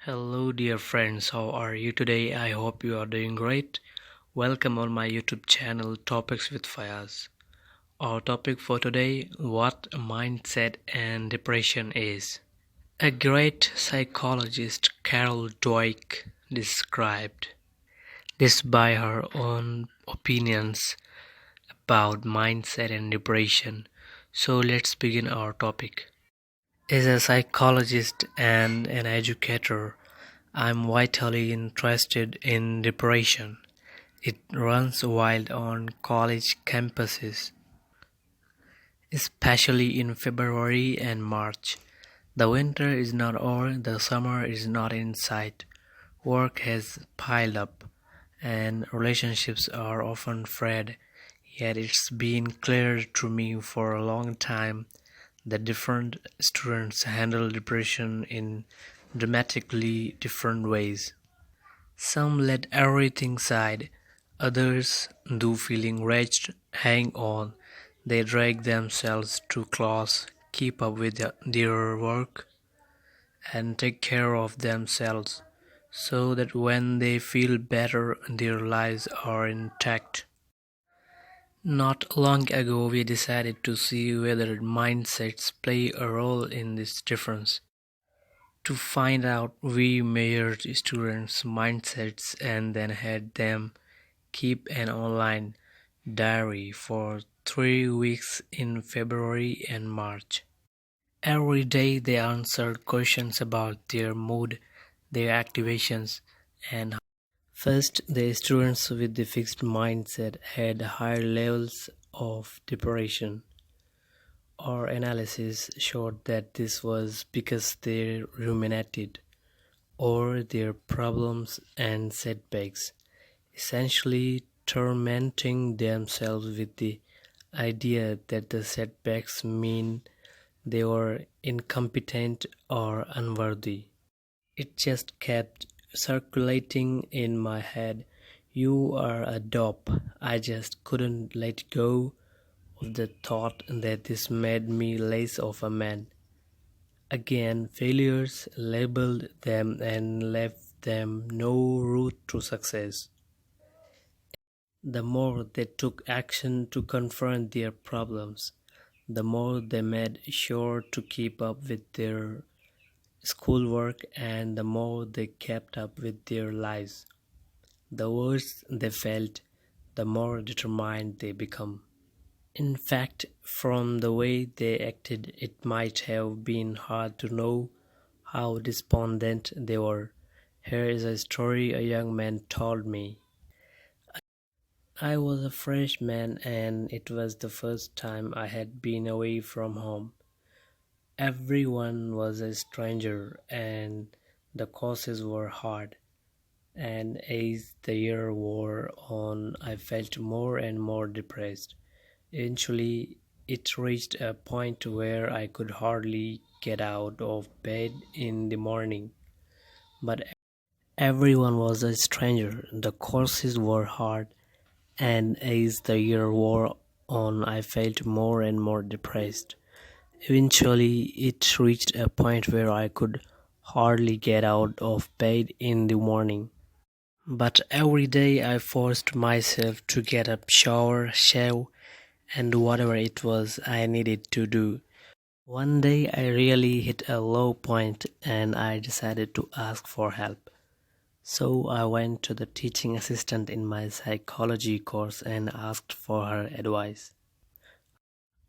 Hello, dear friends. How are you today? I hope you are doing great. Welcome on my YouTube channel Topics with Fayaz. Our topic for today: what mindset and depression is. A great psychologist, Carol Dweck, described this by her own opinions about mindset and depression. So let's begin our topic. As a psychologist and an educator, I'm vitally interested in depression. It runs wild on college campuses, especially in February and March. The winter is not over, the summer is not in sight. Work has piled up, and relationships are often frayed. Yet it's been clear to me for a long time that different students handle depression in dramatically different ways. Some let everything slide, others do feeling wretched, hang on. They drag themselves to class, keep up with their work, and take care of themselves so that when they feel better, their lives are intact. Not long ago, we decided to see whether mindsets play a role in this difference. To find out, we measured students' mindsets and then had them keep an online diary for 3 weeks in February and March. Every day they answered questions about their mood, their activations, and first, the students with the fixed mindset had higher levels of depression. Our analysis showed that this was because they ruminated over their problems and setbacks, essentially tormenting themselves with the idea that the setbacks mean they were incompetent or unworthy. It just kept circulating in my head. You are a dope. I just couldn't let go of the thought that this made me less of a man. Again, failures labeled them and left them no route to success. The more they took action to confront their problems, the more they made sure to keep up with their schoolwork and the more they kept up with their lives. The worse they felt, the more determined they become. In fact, from the way they acted, it might have been hard to know how despondent they were. Here is a story a young man told me. I was a freshman and it was the first time I had been away from home. Everyone was a stranger and the courses were hard. And as the year wore on, I felt more and more depressed. Eventually, it reached a point where I could hardly get out of bed in the morning. But everyone was a stranger, the courses were hard, and as the year wore on, I felt more and more depressed. Eventually, it reached a point where I could hardly get out of bed in the morning. But every day I forced myself to get up, shower, shave, and do whatever it was I needed to do. One day I really hit a low point and I decided to ask for help. So I went to the teaching assistant in my psychology course and asked for her advice.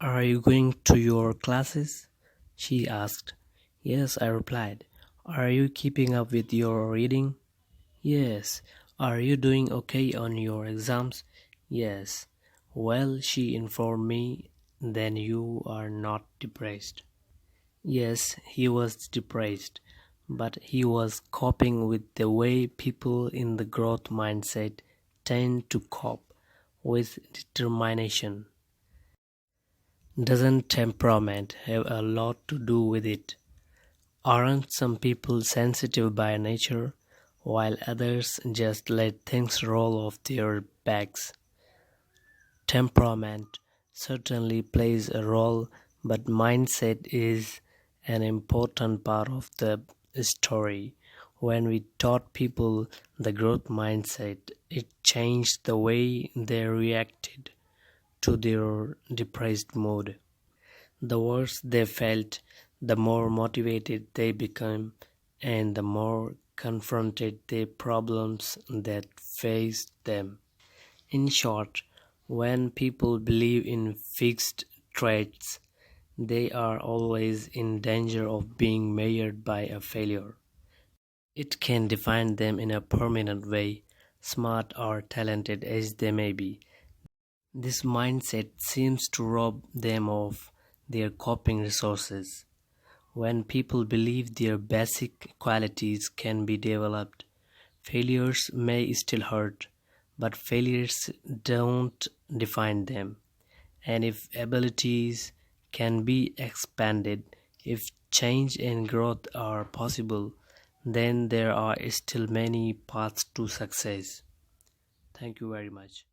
"Are you going to your classes?" she asked. "Yes," I replied. "Are you keeping up with your reading?" "Yes." "Are you doing okay on your exams?" "Yes." "Well," she informed me, "then you are not depressed." Yes, he was depressed, but he was coping with the way people in the growth mindset tend to cope, with determination. Doesn't temperament have a lot to do with it? Aren't some people sensitive by nature, while others just let things roll off their backs? Temperament certainly plays a role, but mindset is an important part of the story. When we taught people the growth mindset, it changed the way they reacted to their depressed mood. The worse they felt, the more motivated they became, and the more confronted the problems that faced them. In short, when people believe in fixed traits, they are always in danger of being measured by a failure. It can define them in a permanent way, smart or talented as they may be. This mindset seems to rob them of their coping resources. When people believe their basic qualities can be developed, failures may still hurt, but failures don't define them. And if abilities can be expanded, if change and growth are possible, then there are still many paths to success. Thank you very much.